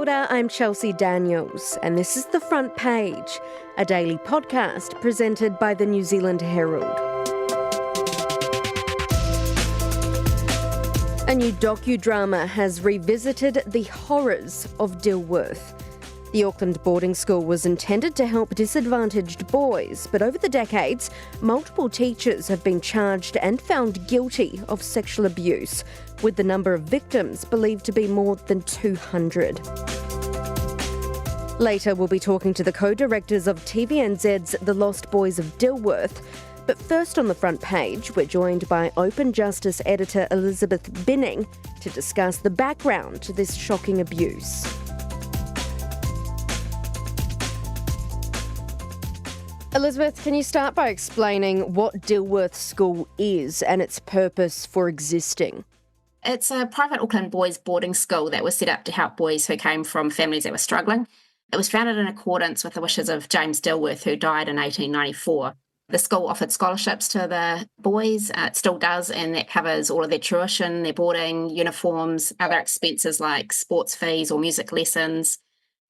Kia ora, I'm Chelsea Daniels, and this is The Front Page, a daily podcast presented by the New Zealand Herald. A new docudrama has revisited the horrors of Dilworth. The Auckland boarding school was intended to help disadvantaged boys, but over the decades, multiple teachers have been charged and found guilty of sexual abuse, with the number of victims believed to be more than 200. Later, we'll be talking to the co-directors of TVNZ's The Lost Boys of Dilworth. But first on the front page, we're joined by Open Justice editor Elizabeth Binning to discuss the background to this shocking abuse. Elizabeth, can you start by explaining what Dilworth School is and its purpose for existing? It's a private Auckland boys' boarding school that was set up to help boys who came from families that were struggling. It was founded in accordance with the wishes of James Dilworth, who died in 1894. The school offered scholarships to the boys, it still does, and that covers all of their tuition, their boarding, uniforms, other expenses like sports fees or music lessons.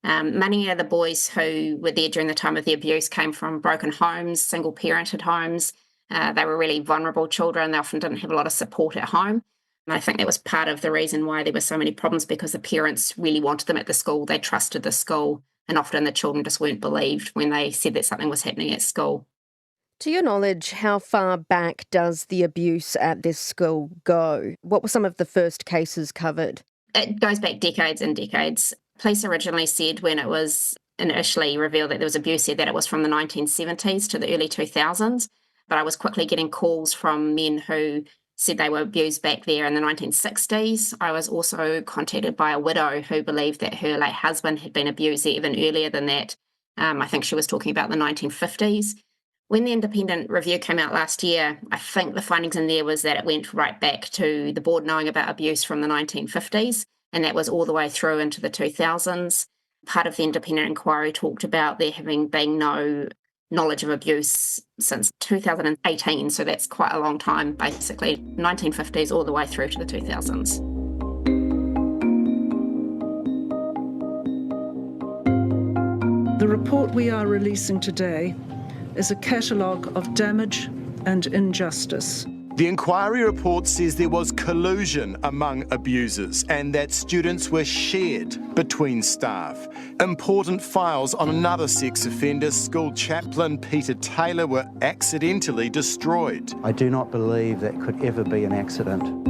Many of the boys who were there during the time of the abuse came from broken homes, single-parented homes. They were really vulnerable children. They often didn't have a lot of support at home. And I think that was part of the reason why there were so many problems, because the parents really wanted them at the school. They trusted the school, and often the children just weren't believed when they said that something was happening at school. To your knowledge, how far back does the abuse at this school go? What were some of the first cases covered? It goes back decades and decades. Police originally said, when it was initially revealed that there was abuse, said that it was from the 1970s to the early 2000s. But I was quickly getting calls from men who said they were abused back there in the 1960s. I was also contacted by a widow who believed that her late husband had been abused even earlier than that. I think she was talking about the 1950s. When the independent review came out last year, I think the findings in there was that it went right back to the board knowing about abuse from the 1950s, and that was all the way through into the 2000s. Part of the independent inquiry talked about there having been no knowledge of abuse since 2018, so that's quite a long time, basically 1950s all the way through to the 2000s. The report we are releasing today is a catalogue of damage and injustice. The inquiry report says there was collusion among abusers and that students were shared between staff. Important files on another sex offender, school chaplain Peter Taylor, were accidentally destroyed. I do not believe that could ever be an accident.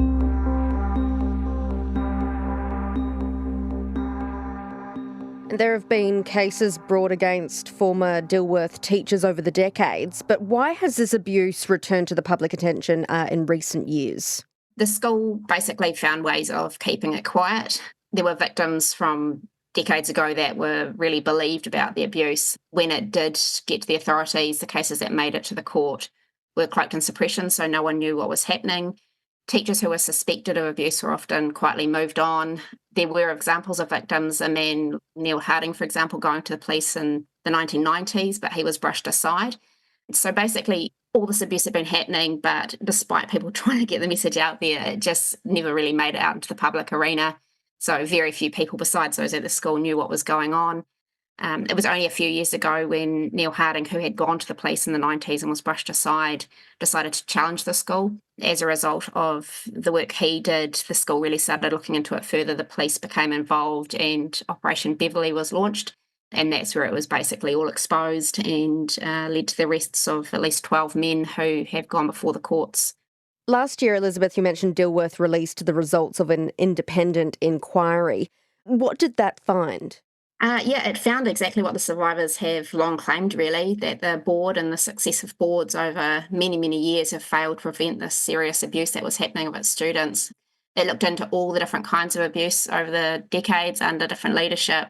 There have been cases brought against former Dilworth teachers over the decades, but why has this abuse returned to the public attention in recent years? The school basically found ways of keeping it quiet. There were victims from decades ago that were really believed about the abuse. When it did get to the authorities, the cases that made it to the court were cloaked in suppression, so no one knew what was happening. Teachers who were suspected of abuse were often quietly moved on. There were examples of victims, a man, Neil Harding, for example, going to the police in the 1990s, but he was brushed aside. So basically, all this abuse had been happening, but despite people trying to get the message out there, it just never really made it out into the public arena. So very few people besides those at the school knew what was going on. It was only a few years ago when Neil Harding, who had gone to the police in the 90s and was brushed aside, decided to challenge the school. As a result of the work he did, the school really started looking into it further. The police became involved and Operation Beverley was launched. And that's where it was basically all exposed and led to the arrests of at least 12 men who have gone before the courts. Last year, Elizabeth, you mentioned Dilworth released the results of an independent inquiry. What did that find? It found exactly what the survivors have long claimed, really, that the board and the successive boards over many, many years have failed to prevent this serious abuse that was happening of its students. It looked into all the different kinds of abuse over the decades under different leadership.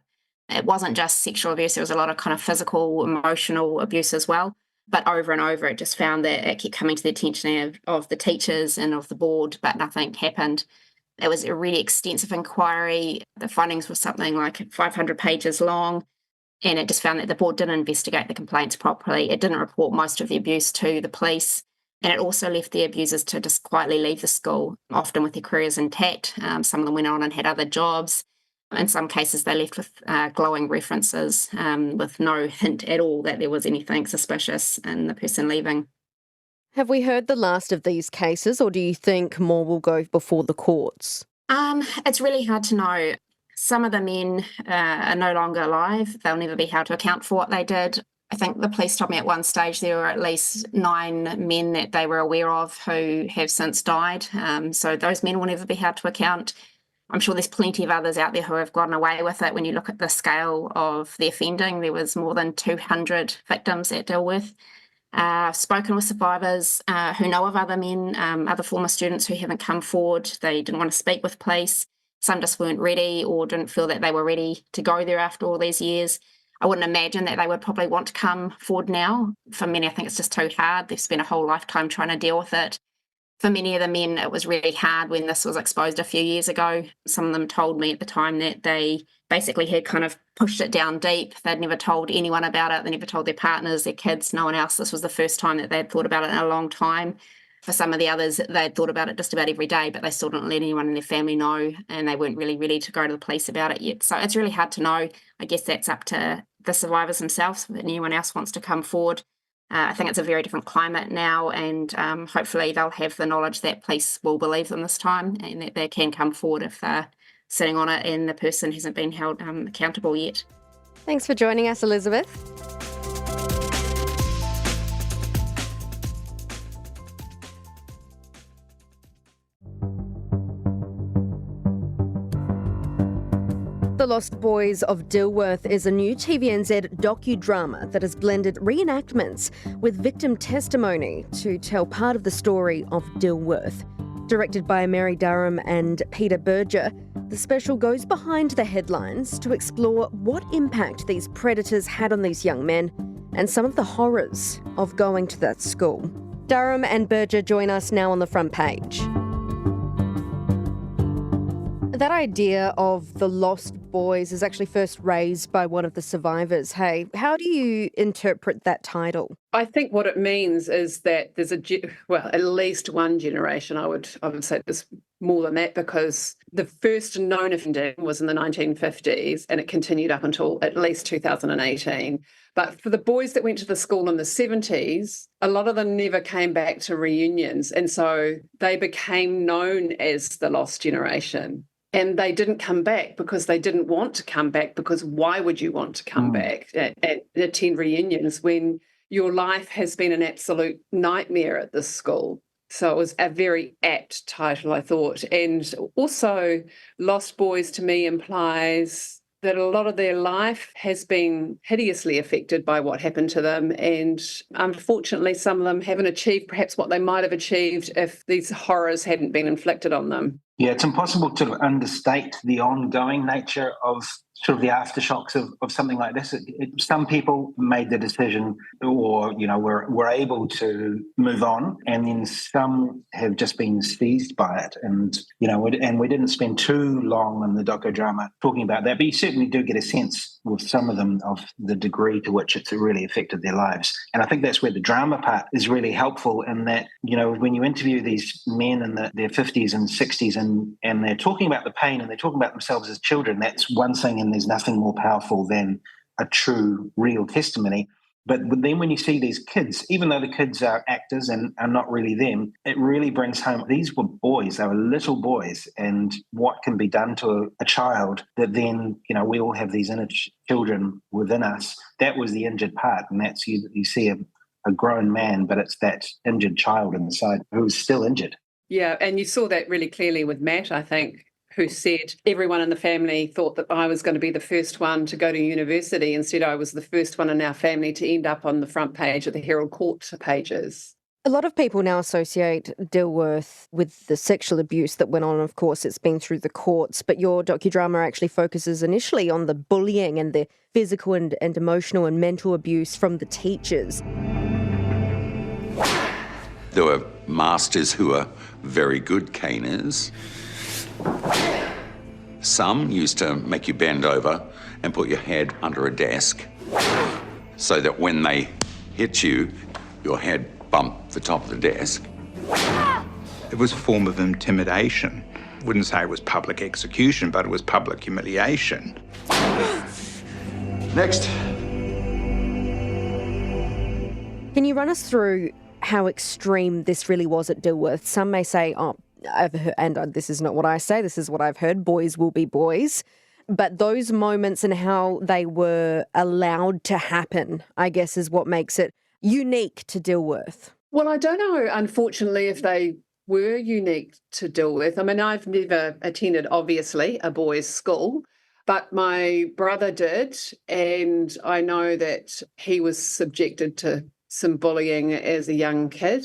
It wasn't just sexual abuse, there was a lot of kind of physical, emotional abuse as well. But over and over, it just found that it kept coming to the attention of the teachers and of the board, but nothing happened. It was a really extensive inquiry. The findings were something like 500 pages long, and it just found that the board didn't investigate the complaints properly. It didn't report most of the abuse to the police, and it also left the abusers to just quietly leave the school, often with their careers intact. Some of them went on and had other jobs. In some cases, they left with glowing references with no hint at all that there was anything suspicious in the person leaving. Have we heard the last of these cases, or do you think more will go before the courts? It's really hard to know. Some of the men are no longer alive. They'll never be held to account for what they did. I think the police told me at one stage there were at least 9 men that they were aware of who have since died. So those men will never be held to account. I'm sure there's plenty of others out there who have gotten away with it. When you look at the scale of the offending, there was more than 200 victims at Dilworth. I've spoken with survivors who know of other men, other former students who haven't come forward. They didn't want to speak with police. Some just weren't ready or didn't feel that they were ready to go there after all these years. I wouldn't imagine that they would probably want to come forward now. For many, I think it's just too hard. They've spent a whole lifetime trying to deal with it. For many of the men, it was really hard when this was exposed a few years ago. Some of them told me at the time that they basically had kind of pushed it down deep. They'd never told anyone about it. They never told their partners, their kids, no one else. This was the first time that they'd thought about it in a long time. For some of the others, they'd thought about it just about every day, but they still didn't let anyone in their family know, and they weren't really ready to go to the police about it yet. So it's really hard to know. I guess that's up to the survivors themselves, if anyone else wants to come forward. I think it's a very different climate now, and hopefully they'll have the knowledge that police will believe them this time and that they can come forward if they're sitting on it and the person hasn't been held accountable yet. Thanks for joining us, Elizabeth. The Lost Boys of Dilworth is a new TVNZ docudrama that has blended reenactments with victim testimony to tell part of the story of Dilworth. Directed by Mary Durham and Peter Berger, the special goes behind the headlines to explore what impact these predators had on these young men and some of the horrors of going to that school. Durham and Berger join us now on the front page. That idea of the Lost Boys is actually first raised by one of the survivors. Hey, how do you interpret that title? I think what it means is that there's at least one generation. I would say there's more than that, because the first known offending was in the 1950s and it continued up until at least 2018. But for the boys that went to the school in the 70s, a lot of them never came back to reunions, and so they became known as the lost generation. And they didn't come back because they didn't want to come back, because why would you want to come back and attend reunions when your life has been an absolute nightmare at this school? So it was a very apt title, I thought. And also, Lost Boys to me implies that a lot of their life has been hideously affected by what happened to them. And unfortunately, some of them haven't achieved perhaps what they might have achieved if these horrors hadn't been inflicted on them. Yeah, it's impossible to understate the ongoing nature of sort of the aftershocks of something like this. Some people made the decision, or were able to move on, and then some have just been seized by it. And we didn't spend too long in the docudrama talking about that, but you certainly do get a sense with some of them of the degree to which it's really affected their lives. And I think that's where the drama part is really helpful, in that when you interview these men in their 50s and 60s and they're talking about the pain and they're talking about themselves as children, that's one thing, and there's nothing more powerful than a true, real testimony. But then when you see these kids, even though the kids are actors and are not really them, it really brings home, these were boys, they were little boys, and what can be done to a child that then, we all have these inner children within us. That was the injured part, and that's you see a grown man, but it's that injured child inside who's still injured. Yeah, and you saw that really clearly with Matt, I think, who said everyone in the family thought that I was going to be the first one to go to university. Instead, I was the first one in our family to end up on the front page of the Herald Court pages. A lot of people now associate Dilworth with the sexual abuse that went on. Of course, it's been through the courts, but your docudrama actually focuses initially on the bullying and the physical and emotional and mental abuse from the teachers. There were masters who were very good caners. Some used to make you bend over and put your head under a desk so that when they hit you, your head bumped the top of the desk. It was a form of intimidation. Wouldn't say it was public execution, but it was public humiliation. Next. Can you run us through how extreme this really was at Dilworth? Some may say, oh, I've heard, and this is not what I say, this is what I've heard, boys will be boys. But those moments and how they were allowed to happen, I guess, is what makes it unique to Dilworth. Well, I don't know, unfortunately, if they were unique to Dilworth. I mean, I've never attended, obviously, a boys' school, but my brother did, and I know that he was subjected to some bullying as a young kid.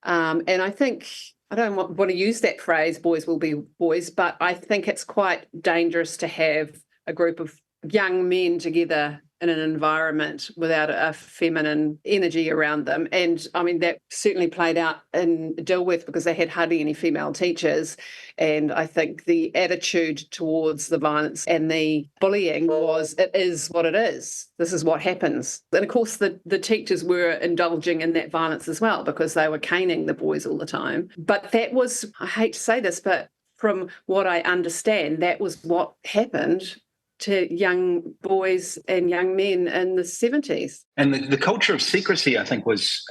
And I think, I don't want to use that phrase, boys will be boys, but I think it's quite dangerous to have a group of young men together in an environment without a feminine energy around them. And I mean, that certainly played out in Dilworth because they had hardly any female teachers. And I think the attitude towards the violence and the bullying was, it is what it is. This is what happens. And of course, the teachers were indulging in that violence as well because they were caning the boys all the time. But that was, I hate to say this, but from what I understand, that was what happened to young boys and young men in the 70s. And the culture of secrecy, I think, was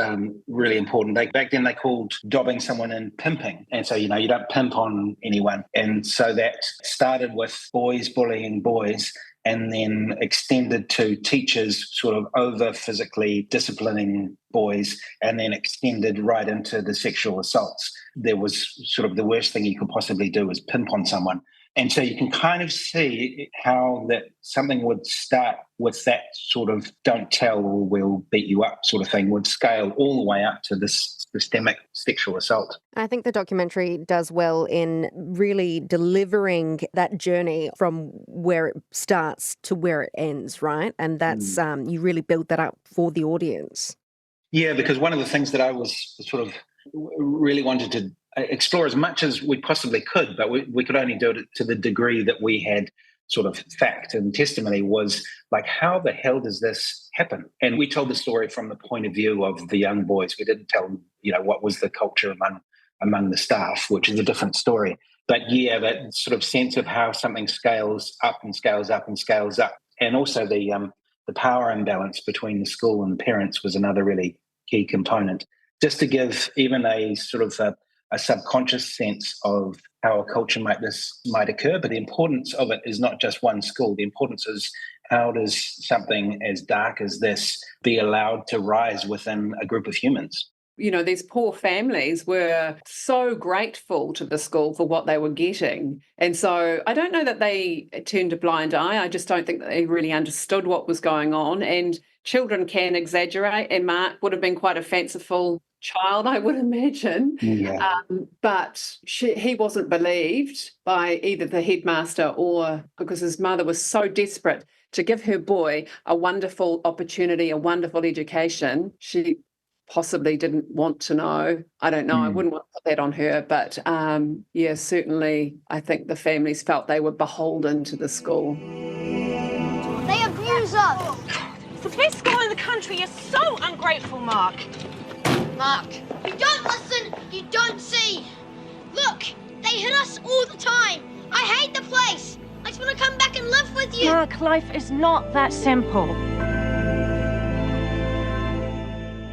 really important. Back then they called dobbing someone in pimping. And so, you don't pimp on anyone. And so that started with boys bullying boys and then extended to teachers sort of over physically disciplining boys and then extended right into the sexual assaults. There was sort of the worst thing you could possibly do was pimp on someone. And so you can kind of see how that something would start with that sort of don't tell or we'll beat you up sort of thing would scale all the way up to this systemic sexual assault. I think the documentary does well in really delivering that journey from where it starts to where it ends, right? And that's, you really build that up for the audience. Yeah, because one of the things that I was sort of really wanted to explore as much as we possibly could, but we could only do it to the degree that we had sort of fact and testimony was like, how the hell does this happen? And we told the story from the point of view of the young boys. We didn't tell them, what was the culture among the staff, which is a different story. But yeah, that sort of sense of how something scales up and scales up and scales up. And also the power imbalance between the school and parents was another really key component. Just to give even a sort of a subconscious sense of how a culture might occur, but the importance of it is not just one school. The importance is how does something as dark as this be allowed to rise within a group of humans? These poor families were so grateful to the school for what they were getting. And so I don't know that they turned a blind eye. I just don't think that they really understood what was going on. And children can exaggerate, and Mark would have been quite a fanciful child, I would imagine. Yeah. But he wasn't believed by either the headmaster or because his mother was so desperate to give her boy a wonderful opportunity, a wonderful education. She possibly didn't want to know. I don't know. I wouldn't want to put that on her. But certainly I think the families felt they were beholden to the school. They abuse us. It's the best school in the country. You're so ungrateful, Mark. Mark, you don't listen, you don't see. Look, they hit us all the time. I hate the place. I just want to come back and live with you. Mark, life is not that simple.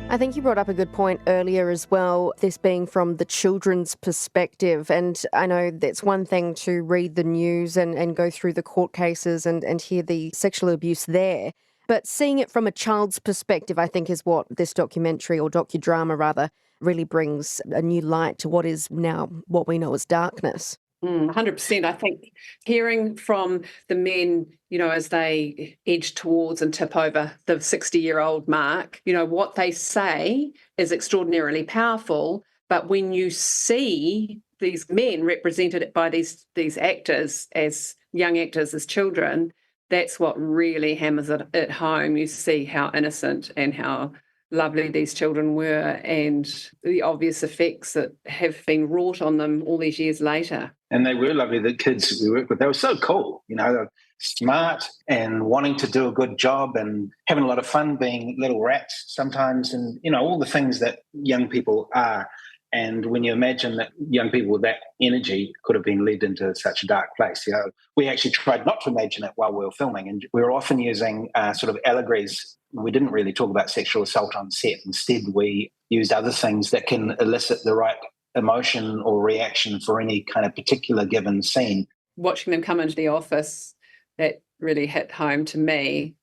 I think you brought up a good point earlier as well, this being from the children's perspective. And I know that's one thing to read the news and go through the court cases and hear the sexual abuse there. But seeing it from a child's perspective, I think, is what this documentary, or docudrama rather, really brings a new light to what is now what we know as darkness. 100%. I think hearing from the men, as they edge towards and tip over the 60-year-old mark, what they say is extraordinarily powerful. But when you see these men represented by these actors as young actors, as children, that's what really hammers it at home. You see how innocent and how lovely these children were and the obvious effects that have been wrought on them all these years later. And they were lovely, the kids we worked with. They were so cool, they were smart and wanting to do a good job and having a lot of fun being little rats sometimes and, all the things that young people are. And when you imagine that young people with that energy could have been led into such a dark place, we actually tried not to imagine it while we were filming. And we were often using sort of allegories. We didn't really talk about sexual assault on set. Instead, we used other things that can elicit the right emotion or reaction for any kind of particular given scene. Watching them come into the office, that really hit home to me,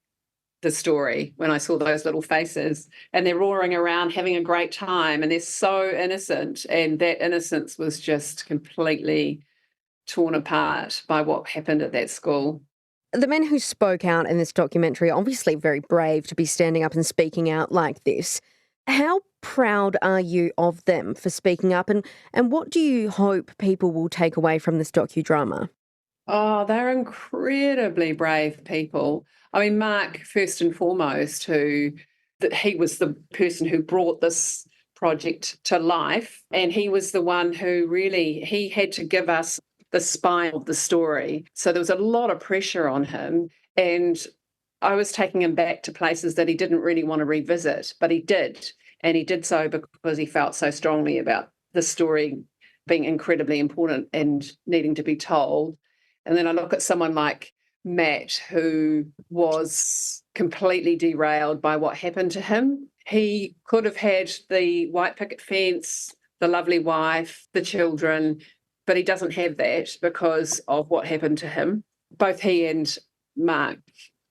the story, when I saw those little faces and they're roaring around having a great time and they're so innocent, and that innocence was just completely torn apart by what happened at that school. The men who spoke out in this documentary are obviously very brave to be standing up and speaking out like this. How proud are you of them for speaking up, and what do you hope people will take away from this docudrama? Oh, they're incredibly brave people. I mean, Mark, first and foremost, he was the person who brought this project to life, and he was the one who he had to give us the spine of the story. So there was a lot of pressure on him, and I was taking him back to places that he didn't really want to revisit, but he did. And he did so because he felt so strongly about the story being incredibly important and needing to be told. And then I look at someone like Matt, who was completely derailed by what happened to him. He could have had the white picket fence, the lovely wife, the children, but he doesn't have that because of what happened to him. Both he and Mark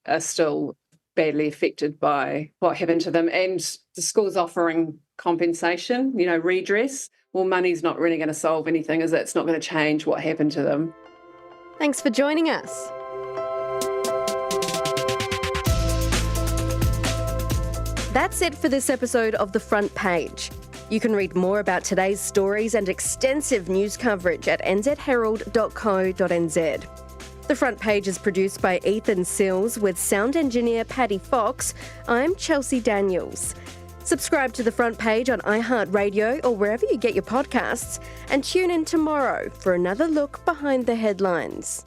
are still badly affected by what happened to them. And the school's offering compensation, redress. Well, money's not really going to solve anything, is it? It's not going to change what happened to them. Thanks for joining us. That's it for this episode of The Front Page. You can read more about today's stories and extensive news coverage at nzherald.co.nz. The Front Page is produced by Ethan Sills with sound engineer Paddy Fox. I'm Chelsea Daniels. Subscribe to The Front Page on iHeartRadio or wherever you get your podcasts, and tune in tomorrow for another look behind the headlines.